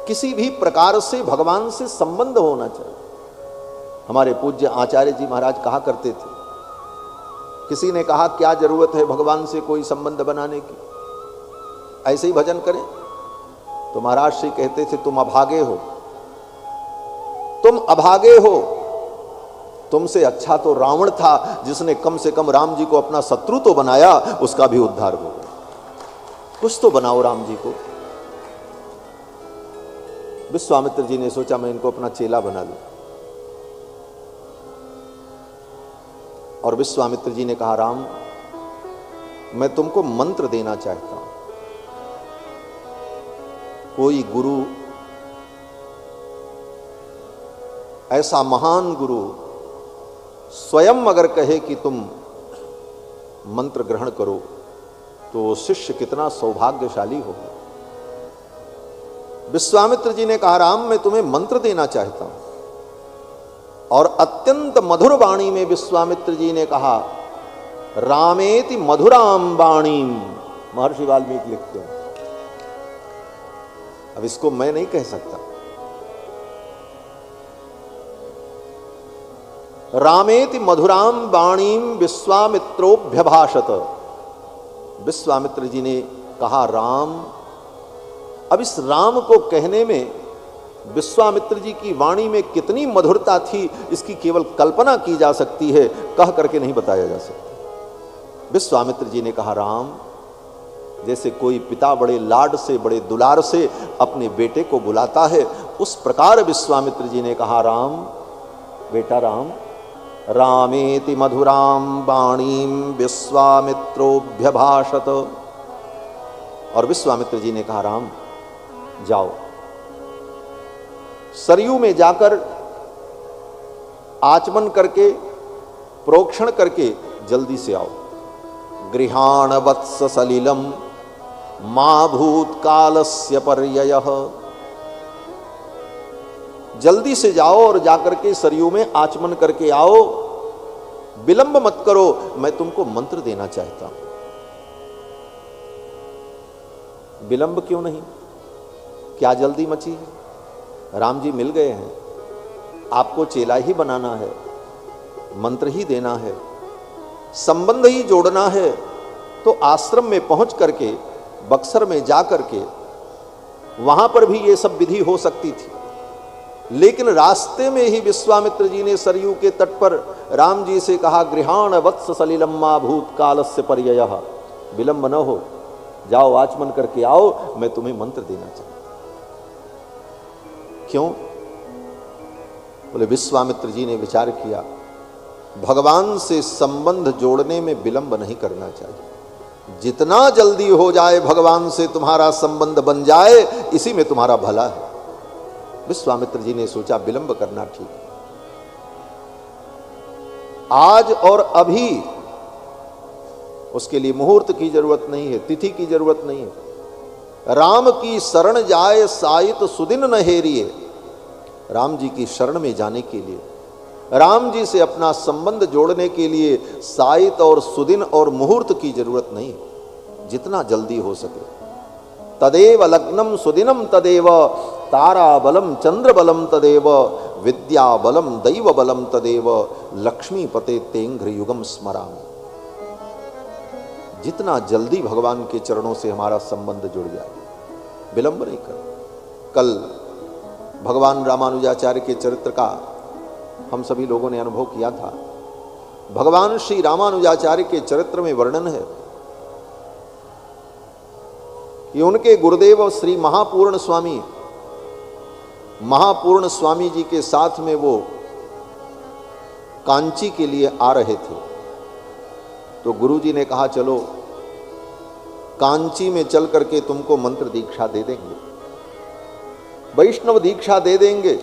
किसी भी प्रकार से भगवान से संबंध होना चाहिए। हमारे पूज्य आचार्य जी महाराज कहा करते थे, किसी ने कहा क्या जरूरत है भगवान से कोई संबंध बनाने की, ऐसे ही भजन करें। तो महाराज श्री कहते थे, तुम अभागे हो, तुम अभागे हो। तुमसे अच्छा तो रावण था, जिसने कम से कम राम जी को अपना शत्रु तो बनाया, उसका भी उद्धार हो गया। कुछ तो बनाओ राम जी को। विश्वामित्र जी ने सोचा, मैं इनको अपना चेला बना लूं। और विश्वामित्र जी ने कहा, राम मैं तुमको मंत्र देना चाहता हूं। कोई गुरु, ऐसा महान गुरु स्वयं अगर कहे कि तुम मंत्र ग्रहण करो, तो शिष्य कितना सौभाग्यशाली होगा। विश्वामित्र जी ने कहा, राम मैं तुम्हें मंत्र देना चाहता हूं। और अत्यंत मधुर वाणी में विश्वामित्र जी ने कहा, रामेति मधुराम वाणीम। महर्षि वाल्मीकि लिखते हैं। अब इसको मैं नहीं कह सकता। रामेति मधुराम वाणीम विश्वामित्रोभ्यभाषत। विश्वामित्र जी ने कहा राम। अब इस राम को कहने में विश्वामित्र जी की वाणी में कितनी मधुरता थी, इसकी केवल कल्पना की जा सकती है, कह करके नहीं बताया जा सकता। विश्वामित्र जी ने कहा, राम जैसे कोई पिता बड़े लाड से, बड़े दुलार से अपने बेटे को बुलाता है, उस प्रकार विश्वामित्र जी ने कहा, राम बेटा राम। रामेति मधुराम वाणीम विश्वामित्रोभ्यभाषत। और विश्वामित्र जी ने कहा, राम जाओ, सरयू में जाकर आचमन करके, प्रोक्षण करके जल्दी से आओ। गृहाण वत्स सलिलम मा भूतकालस्य पर्ययः। जल्दी से जाओ और जाकर के सरयू में आचमन करके आओ, विलंब मत करो, मैं तुमको मंत्र देना चाहता हूं। विलंब क्यों नहीं? क्या जल्दी मची है? राम जी मिल गए हैं, आपको चेला ही बनाना है, मंत्र ही देना है, संबंध ही जोड़ना है। तो आश्रम में पहुंच करके बक्सर में जाकर के वहां पर भी ये सब विधि हो सकती थी, लेकिन रास्ते में ही विश्वामित्र जी ने सरयू के तट पर राम जी से कहा, गृहाण वत्स सलिलम्मा भूतकालस्य पर्ययः, विलंब न हो, जाओ आचमन करके आओ, मैं तुम्हें मंत्र देना चाहता। क्यों? बोले विश्वामित्र जी ने विचार किया, भगवान से संबंध जोड़ने में विलंब नहीं करना चाहिए, जितना जल्दी हो जाए भगवान से तुम्हारा संबंध बन जाए, इसी में तुम्हारा भला है। विश्वामित्र जी ने सोचा विलंब करना ठीक है, आज और अभी उसके लिए मुहूर्त की जरूरत नहीं है, तिथि की जरूरत नहीं है। राम की शरण जाए साइत सुदिन न हेरिए, राम जी की शरण में जाने के लिए, राम जी से अपना संबंध जोड़ने के लिए साइत और सुदिन और मुहूर्त की जरूरत नहीं है, जितना जल्दी हो सके। तदेव लग्नम सुदिनम तदेव तारा बलम चंद्र बलम तदेव विद्या बलम दैव बलम तदेव लक्ष्मी पते तेंघ्र युगम स्मरामि। जितना जल्दी भगवान के चरणों से हमारा संबंध जुड़ जाए, विलंब नहीं कर। कल भगवान रामानुजाचार्य के चरित्र का हम सभी लोगों ने अनुभव किया था। भगवान श्री रामानुजाचार्य के चरित्र में वर्णन है कि उनके गुरुदेव श्री महापूर्ण स्वामी जी के साथ में वो कांची के लिए आ रहे थे। तो गुरु जी ने कहा, चलो कांची में चल करके तुमको मंत्र दीक्षा दे देंगे, वैष्णव दीक्षा दे देंगे।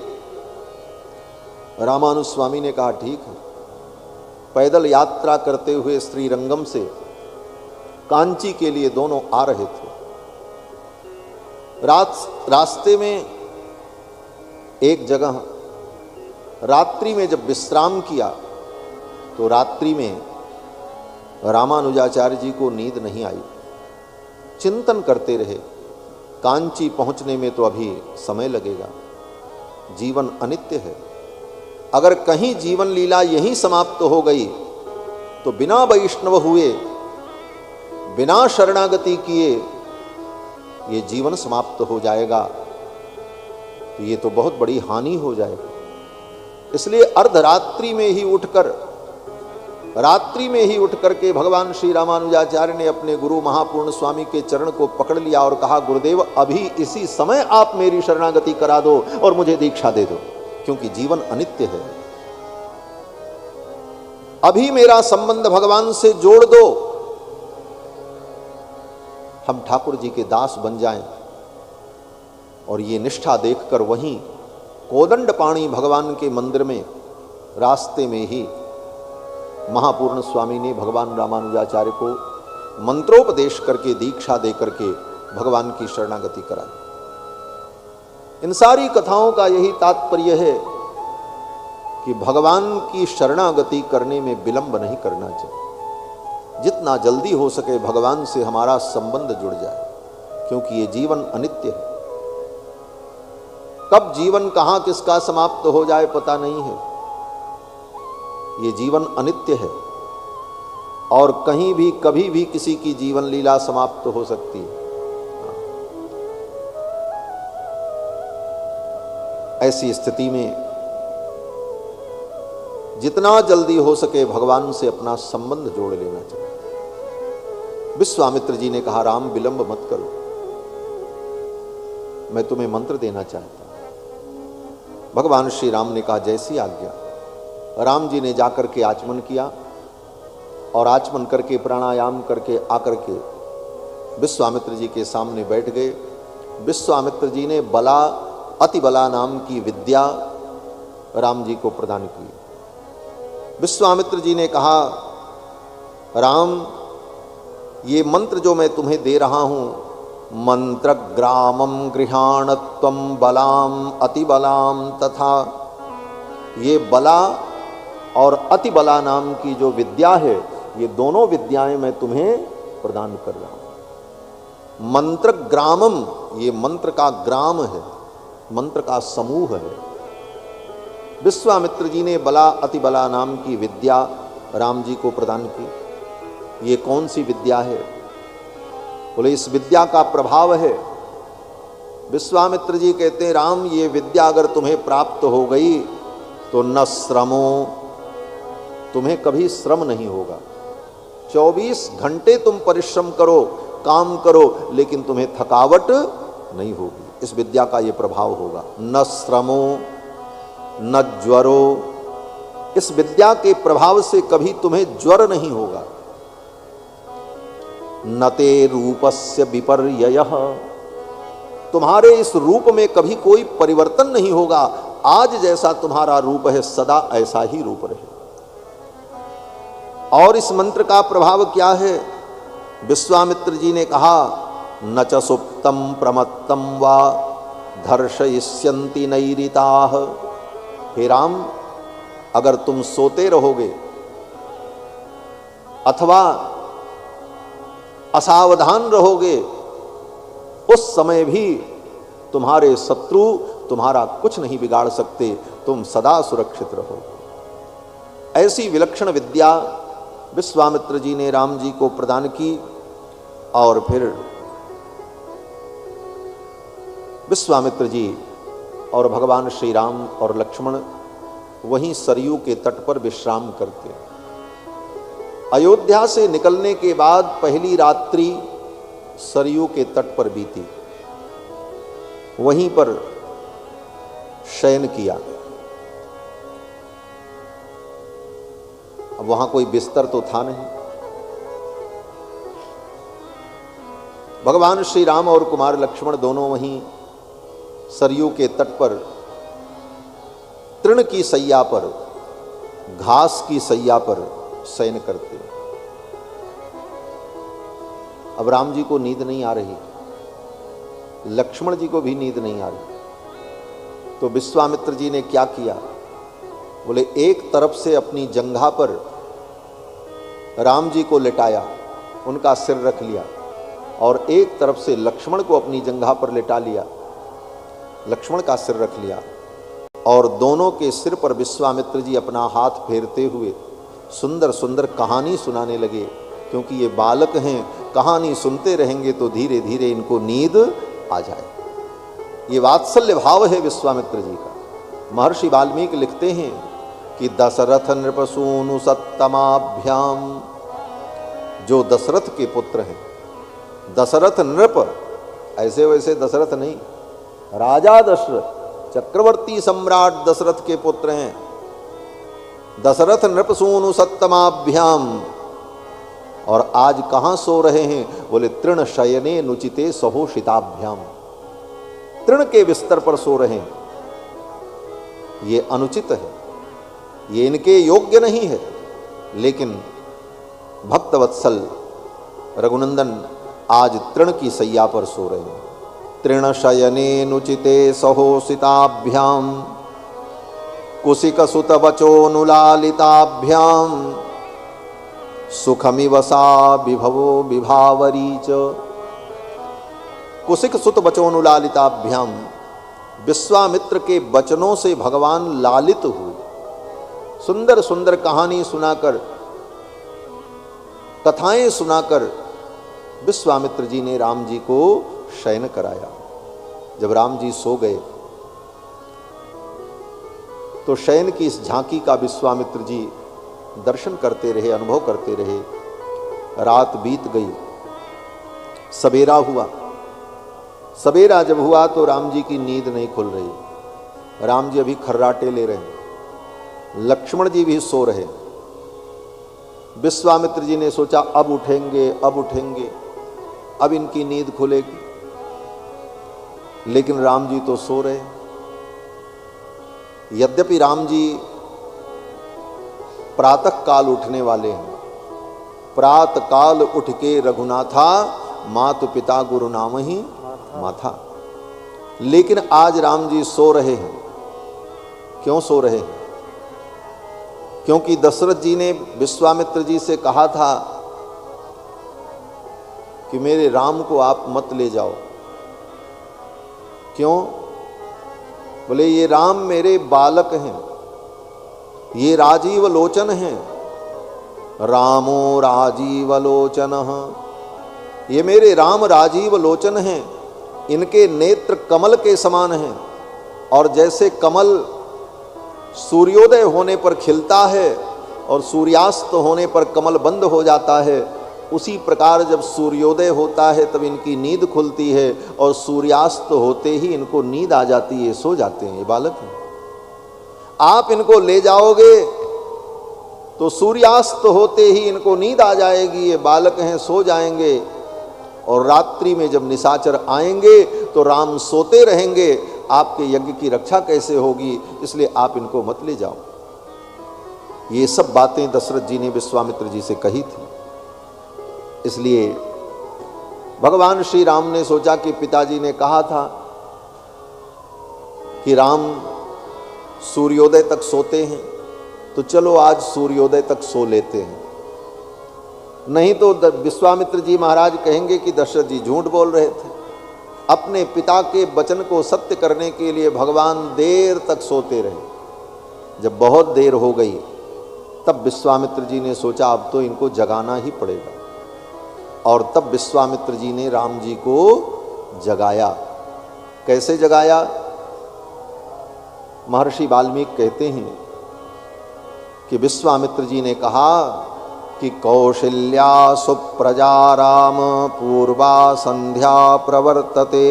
रामानु स्वामी ने कहा, ठीक है। पैदल यात्रा करते हुए श्रीरंगम से कांची के लिए दोनों आ रहे थे। रास्ते में एक जगह रात्रि में जब विश्राम किया तो रात्रि में रामानुजाचार्य जी को नींद नहीं आई। चिंतन करते रहे, कांची पहुंचने में तो अभी समय लगेगा, जीवन अनित्य है। अगर कहीं जीवन लीला यहीं समाप्त हो गई तो बिना वैष्णव हुए, बिना शरणागति किए ये जीवन समाप्त हो जाएगा, तो ये तो बहुत बड़ी हानि हो जाएगी। इसलिए अर्धरात्रि में ही उठकर के भगवान श्री रामानुजाचार्य ने अपने गुरु महापूर्ण स्वामी के चरण को पकड़ लिया और कहा, गुरुदेव अभी इसी समय आप मेरी शरणागति करा दो और मुझे दीक्षा दे दो, क्योंकि जीवन अनित्य है। अभी मेरा संबंध भगवान से जोड़ दो, हम ठाकुर जी के दास बन जाएं। और ये निष्ठा देखकर वहीं कोदंडपाणी भगवान के मंदिर में रास्ते में ही महापूर्ण स्वामी ने भगवान रामानुजाचार्य को मंत्रोपदेश करके, दीक्षा दे करके भगवान की शरणागति कराई। इन सारी कथाओं का यही तात्पर्य है कि भगवान की शरणागति करने में विलंब नहीं करना चाहिए। जितना जल्दी हो सके भगवान से हमारा संबंध जुड़ जाए, क्योंकि ये जीवन अनित्य है। कब जीवन कहां किसका समाप्त हो जाए पता नहीं है। ये जीवन अनित्य है और कहीं भी कभी भी किसी की जीवन लीला समाप्त हो सकती है। ऐसी स्थिति में जितना जल्दी हो सके भगवान से अपना संबंध जोड़ लेना चाहिए। विश्वामित्र जी ने कहा, राम विलंब मत करो, मैं तुम्हें मंत्र देना चाहता हूं। भगवान श्री राम ने कहा, जैसी आज्ञा। राम जी ने जाकर के आचमन किया और आचमन करके प्राणायाम करके आकर के विश्वामित्र जी के सामने बैठ गए। विश्वामित्र जी ने बला अतिबला नाम की विद्या राम जी को प्रदान की। विश्वामित्र जी ने कहा, राम ये मंत्र जो मैं तुम्हें दे रहा हूं, मंत्र ग्रामम गृहाण त्वम बलाम अतिबलाम तथा, ये बला और अतिबला नाम की जो विद्या है, ये दोनों विद्याएं मैं तुम्हें प्रदान कर रहा हूं। मंत्र ग्रामम, ये मंत्र का ग्राम है, मंत्र का समूह है। विश्वामित्र जी ने बला अतिबला नाम की विद्या राम जी को प्रदान की। ये कौन सी विद्या है? बोले इस विद्या का प्रभाव है। विश्वामित्र जी कहते हैं राम, ये विद्या अगर तुम्हें प्राप्त हो गई तो न श्रमो, तुम्हें कभी श्रम नहीं होगा। 24 घंटे तुम परिश्रम करो, काम करो, लेकिन तुम्हें थकावट नहीं होगी। इस विद्या का ये प्रभाव होगा। न श्रमो न ज्वरो, इस विद्या के प्रभाव से कभी तुम्हें ज्वर नहीं होगा। न ते रूपस्य विपर्ययः, तुम्हारे इस रूप में कभी कोई परिवर्तन नहीं होगा। आज जैसा तुम्हारा रूप है सदा ऐसा ही रूप रहे। और इस मंत्र का प्रभाव क्या है? विश्वामित्र जी ने कहा न च सुप्तम प्रमत्तम वा धर्षयिष्यन्ति नैरिताः। हे राम, अगर तुम सोते रहोगे अथवा असावधान रहोगे, उस समय भी तुम्हारे शत्रु तुम्हारा कुछ नहीं बिगाड़ सकते, तुम सदा सुरक्षित रहोगे। ऐसी विलक्षण विद्या विश्वामित्र जी ने राम जी को प्रदान की। और फिर विश्वामित्र जी और भगवान श्री राम और लक्ष्मण वहीं सरयू के तट पर विश्राम करते। अयोध्या से निकलने के बाद पहली रात्रि सरयू के तट पर बीती, वहीं पर शयन किया। अब वहां कोई बिस्तर तो था नहीं। भगवान श्री राम और कुमार लक्ष्मण दोनों वहीं सरयू के तट पर तृण की सैया पर, घास की सैया पर शयन करते। अब राम जी को नींद नहीं आ रही, लक्ष्मण जी को भी नींद नहीं आ रही। तो विश्वामित्र जी ने क्या किया? बोले एक तरफ से अपनी जंघा पर राम जी को लेटाया, उनका सिर रख लिया, और एक तरफ से लक्ष्मण को अपनी जंघा पर लेटा लिया, लक्ष्मण का सिर रख लिया, और दोनों के सिर पर विश्वामित्र जी अपना हाथ फेरते हुए सुंदर सुंदर कहानी सुनाने लगे। क्योंकि ये बालक हैं, कहानी सुनते रहेंगे तो धीरे धीरे इनको नींद आ जाए। ये वात्सल्य भाव है विश्वामित्र जी का। महर्षि वाल्मीकि लिखते हैं कि दशरथ नृपसूनु सत्तमाभ्याम, जो दशरथ के पुत्र हैं, दशरथ नृप, ऐसे वैसे दशरथ नहीं, राजा दशरथ, चक्रवर्ती सम्राट दशरथ के पुत्र हैं। दशरथ नृपसूनु सत्तमाभ्याम, और आज कहां सो रहे हैं? बोले तृण शयने नुचिते सहोषिताभ्याम, तृण के बिस्तर पर सो रहे हैं। ये अनुचित है, ये इनके योग्य नहीं है। लेकिन भक्तवत्सल रघुनंदन आज तृण की सैया पर सो रहे हैं। तृण शयने नुचिते सहोषिताभ्याम कुशिक सुत वचोनुलालिताभ्याम सुखमिव सा विभवो विभावरी च। कुशिक सुत वचोनुलालिताभ्याम, विश्वामित्र के वचनों से भगवान लालित हुए। सुंदर सुंदर कहानी सुनाकर, कथाएं सुनाकर विश्वामित्र जी ने राम जी को शयन कराया। जब राम जी सो गए तो शयन की इस झांकी का विश्वामित्र जी दर्शन करते रहे, अनुभव करते रहे। रात बीत गई, सवेरा हुआ। सवेरा जब हुआ तो राम जी की नींद नहीं खुल रही। राम जी अभी खर्राटे ले रहे हैं, लक्ष्मण जी भी सो रहे। विश्वामित्र जी ने सोचा अब उठेंगे, अब उठेंगे, अब इनकी नींद खुलेगी। लेकिन राम जी तो सो रहे। यद्यपि राम जी प्रातः काल उठने वाले हैं, प्रातः काल उठ के रघुनाथा मातु पिता गुरु नाम ही माथा, लेकिन आज राम जी सो रहे हैं। क्यों सो रहे हैं? क्योंकि दशरथ जी ने विश्वामित्र जी से कहा था कि मेरे राम को आप मत ले जाओ। क्यों? बोले ये राम मेरे बालक हैं, ये राजीव लोचन हैं। रामो राजीव लोचन, ये मेरे राम राजीव लोचन हैं, इनके नेत्र कमल के समान हैं। और जैसे कमल सूर्योदय होने पर खिलता है और सूर्यास्त होने पर कमल बंद हो जाता है, उसी प्रकार जब सूर्योदय होता है तब इनकी नींद खुलती है और सूर्यास्त होते ही इनको नींद आ जाती है, सो जाते हैं। ये बालक हैं। आप इनको ले जाओगे तो सूर्यास्त होते ही इनको नींद आ जाएगी, ये बालक हैं, सो जाएंगे। और रात्रि में जब निशाचर आएंगे तो राम सोते रहेंगे, आपके यज्ञ की रक्षा कैसे होगी? इसलिए आप इनको मत ले जाओ। ये सब बातें दशरथ जी ने विश्वामित्र जी से कही थी। इसलिए भगवान श्री राम ने सोचा कि पिताजी ने कहा था कि राम सूर्योदय तक सोते हैं, तो चलो आज सूर्योदय तक सो लेते हैं। नहीं तो विश्वामित्र जी महाराज कहेंगे कि दशरथ जी झूठ बोल रहे थे। अपने पिता के वचन को सत्य करने के लिए भगवान देर तक सोते रहे। जब बहुत देर हो गई तब विश्वामित्र जी ने सोचा अब तो इनको जगाना ही पड़ेगा। और तब विश्वामित्र जी ने राम जी को जगाया। कैसे जगाया? महर्षि वाल्मीकि कहते हैं कि विश्वामित्र जी ने कहा कि कौशल्या सुप्रजा राम पूर्वा संध्या प्रवर्तते,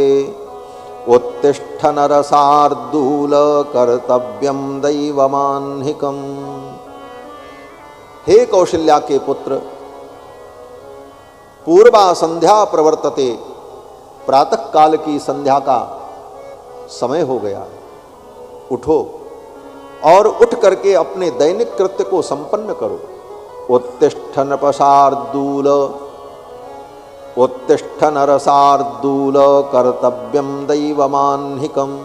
उत्तिष्ठ नरसार्दूल कर्तव्यम दैवमान्हिकम्। हे कौशल्या के पुत्र, पूर्वा संध्या प्रवर्तते, प्रातः काल की संध्या का समय हो गया, उठो और उठ करके अपने दैनिक कृत्य को संपन्न करो। उत्तिष्ठ नरसार्दूल, उत्तिष्ठ नरसार्दूल कर्तव्यम दैवमान्हिकम्।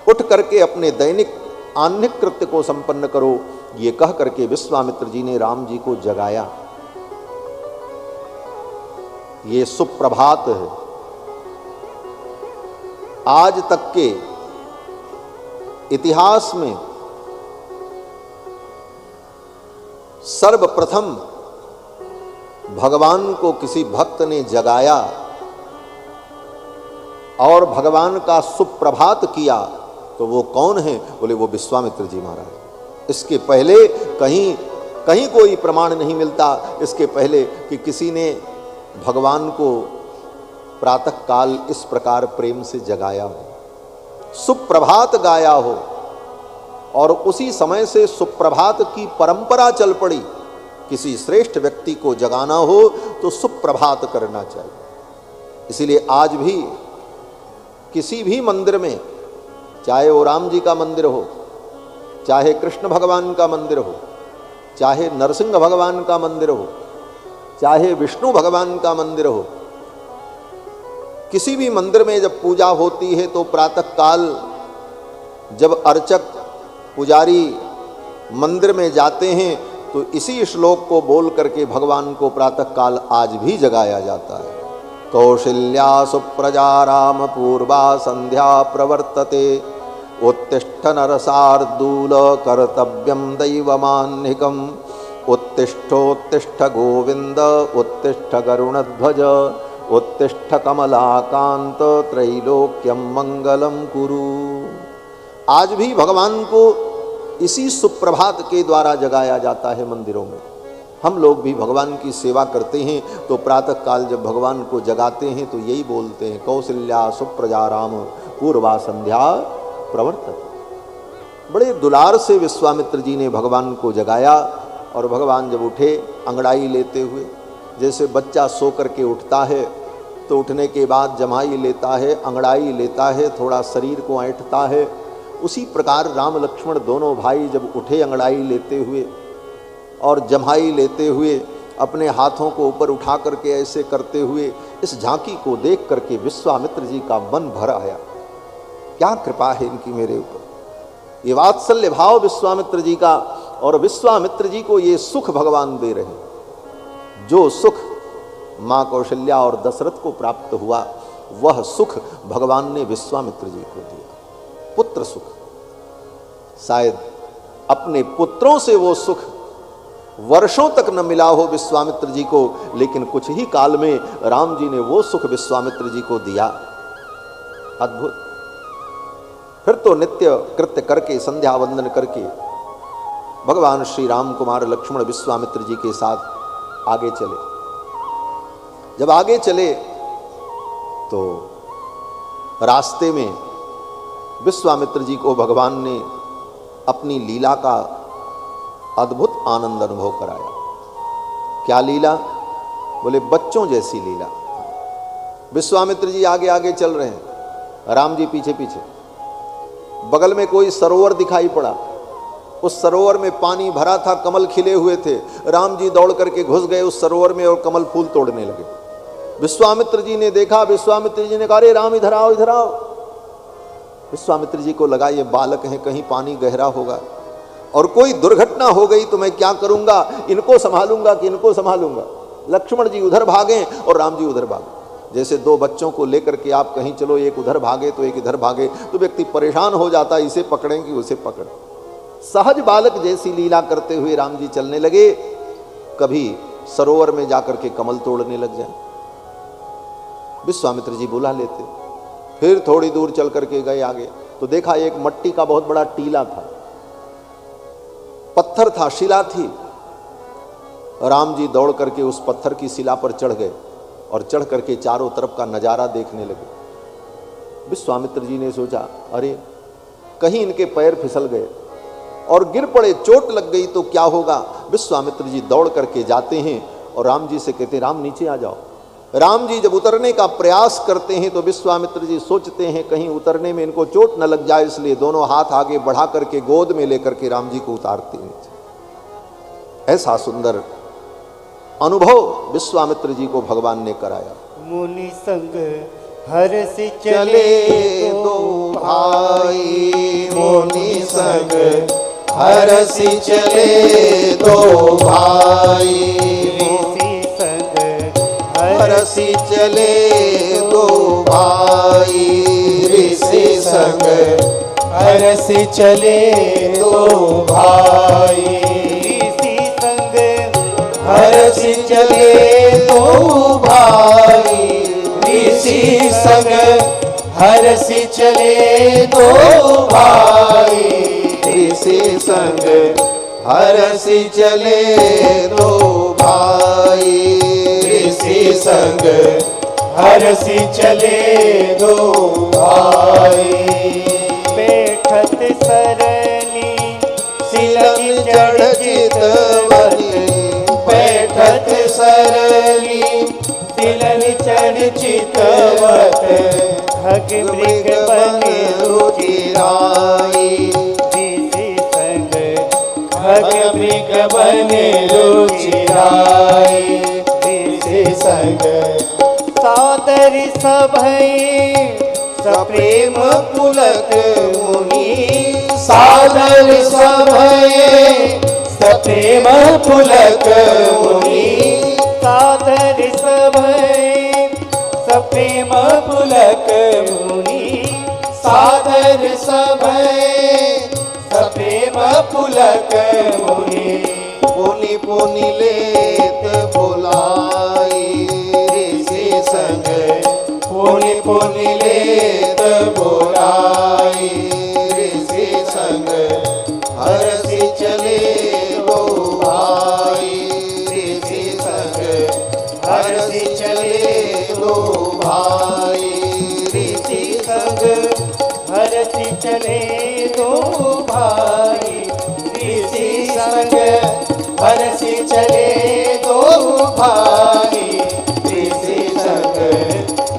उठ करके अपने दैनिक आह्निक कृत्य को संपन्न करो। ये कह करके विश्वामित्र जी ने राम जी को जगाया। ये सुप्रभात है। आज तक के इतिहास में सर्वप्रथम भगवान को किसी भक्त ने जगाया और भगवान का सुप्रभात किया तो वो कौन है? बोले वो विश्वामित्र जी महाराज। इसके पहले कहीं कोई प्रमाण नहीं मिलता इसके पहले कि किसी ने भगवान को प्रातः काल इस प्रकार प्रेम से जगाया हो, सुप्रभात गाया हो। और उसी समय से सुप्रभात की परंपरा चल पड़ी। किसी श्रेष्ठ व्यक्ति को जगाना हो तो सुप्रभात करना चाहिए। इसीलिए आज भी किसी भी मंदिर में, चाहे वो राम जी का मंदिर हो, चाहे कृष्ण भगवान का मंदिर हो, चाहे नरसिंह भगवान का मंदिर हो, चाहे विष्णु भगवान का मंदिर हो, किसी भी मंदिर में जब पूजा होती है तो प्रातः काल जब अर्चक पुजारी मंदिर में जाते हैं तो इसी श्लोक को बोल करके भगवान को प्रातः काल आज भी जगाया जाता है। कौशल्या सुप्रजा राम पूर्वा संध्या प्रवर्तते, उत्तिष्ठ नरसार्दूल कर्तव्यम दैवमान्हिकम्। उत्तिष्ठोत्तिष्ठ गोविंद उत्तिष्ठ गरुणध्वज, उत्तिष्ठ कमलाकांत त्रैलोक्यम मंगलम कुरु। आज भी भगवान को इसी सुप्रभात के द्वारा जगाया जाता है मंदिरों में। हम लोग भी भगवान की सेवा करते हैं तो प्रातः काल जब भगवान को जगाते हैं तो यही बोलते हैं, कौशल्या सुप्रजा राम पूर्वा संध्या प्रवर्तते। बड़े दुलार से विश्वामित्र जी ने भगवान को जगाया और भगवान जब उठे अंगड़ाई लेते हुए, जैसे बच्चा सो करके उठता है तो उठने के बाद जमाई लेता है, अंगड़ाई लेता है, थोड़ा शरीर को ऐंठता है, उसी प्रकार राम लक्ष्मण दोनों भाई जब उठे अंगड़ाई लेते हुए और जमाई लेते हुए, अपने हाथों को ऊपर उठा करके ऐसे करते हुए, इस झांकी को देख करके विश्वामित्र जी का मन भर आया। क्या कृपा है इनकी मेरे ऊपर। ये वात्सल्य भाव विश्वामित्र जी का, और विश्वामित्र जी को ये सुख भगवान दे रहे हैं। जो सुख माँ कौशल्या और दशरथ को प्राप्त हुआ वह सुख भगवान ने विश्वामित्र जी को दिया, पुत्र सुख। शायद अपने पुत्रों से वो सुख वर्षों तक न मिला हो विश्वामित्र जी को, लेकिन कुछ ही काल में राम जी ने वो सुख विश्वामित्र जी को दिया। अद्भुत। फिर तो नित्य कृत्य करके, संध्या वंदन करके भगवान श्री राम कुमार लक्ष्मण विश्वामित्र जी के साथ आगे चले। जब आगे चले तो रास्ते में विश्वामित्र जी को भगवान ने अपनी लीला का अद्भुत आनंद अनुभव कराया। क्या लीला? बोले बच्चों जैसी लीला। विश्वामित्र जी आगे आगे चल रहे हैं, राम जी पीछे पीछे। बगल में कोई सरोवर दिखाई पड़ा, उस सरोवर में पानी भरा था, कमल खिले हुए थे। राम जी दौड़ करके घुस गए उस सरोवर में और कमल फूल तोड़ने लगे। विश्वामित्र जी ने देखा, विश्वामित्र जी ने कहा, अरे राम इधर आओ, इधर आओ। विश्वामित्र जी को लगा ये बालक हैं, कहीं पानी गहरा होगा और कोई दुर्घटना हो गई तो मैं क्या करूंगा, इनको संभालूंगा कि इनको संभालूंगा। लक्ष्मण जी उधर भागे और राम जी उधर भागे। जैसे दो बच्चों को लेकर के आप कहीं चलो, एक उधर भागे तो एक इधर भागे, तो व्यक्ति परेशान हो जाता, इसे पकड़ें कि उसे पकड़। सहज बालक जैसी लीला करते हुए राम जी चलने लगे। कभी सरोवर में जाकर के कमल तोड़ने लग जाए, विश्वामित्र जी बुला लेते। फिर थोड़ी दूर चल करके गए आगे तो देखा एक मट्टी का बहुत बड़ा टीला था, पत्थर था, शिला थी। राम जी दौड़ करके उस पत्थर की शिला पर चढ़ गए और चढ़ करके चारों तरफ का नजारा देखने लगे। विश्वामित्र जी ने सोचा, अरे कहीं इनके पैर फिसल गए और गिर पड़े, चोट लग गई तो क्या होगा। विश्वामित्र जी दौड़ करके जाते हैं और राम जी से कहते, राम नीचे आ जाओ। राम जी जब उतरने का प्रयास करते हैं तो विश्वामित्र जी सोचते हैं कहीं उतरने में इनको चोट न लग जाए, इसलिए दोनों हाथ आगे बढ़ा करके गोद में लेकर के राम जी को उतारते हैं। ऐसा सुंदर अनुभव विश्वामित्र जी को भगवान ने कराया। मुनि संग हर्ष चले दो भाई, मुनि संग हर्षि चले दो भाई। हर्षि चले दो भाई, ऋषि संग हर्षि चले दो भाई। ऋषि संग हर्षि चले दो भाई, ऋषि संग हर्षि चले दो भाई। ऋषि संग हर्षि चले दो भाई, ऋषि संग हर्षि चले दो भाई। बैठत सरली सिलन चढ़ चितवनी, बैठत सरली सिलन चढ़ चितवत, खग मृग बने रुचिराई। ऋषि संग खग मृग बने रुचिराई। ऋषि संग सादर सभै सप्रेम पुलक मुनि, सादर सभये सप्रेम पुलक मुनि। सादर सभै सप्रेम पुलक मुनि, सादर सभये सप्रेम पुलक मुनि। पुनि पुनि लेत बोलाई, ऋषि संग पुनि पुनि लेत बोलाई। ऋषि संग हर्षि चले दो भाई, ऋषि संग हर्षि चले दो भाई। ऋषि संग हर्षि चले दो भाई। ऋषि संग हर्षि चले दो भाई। ऋषि संग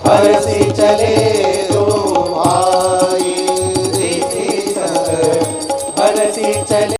हर्षि चले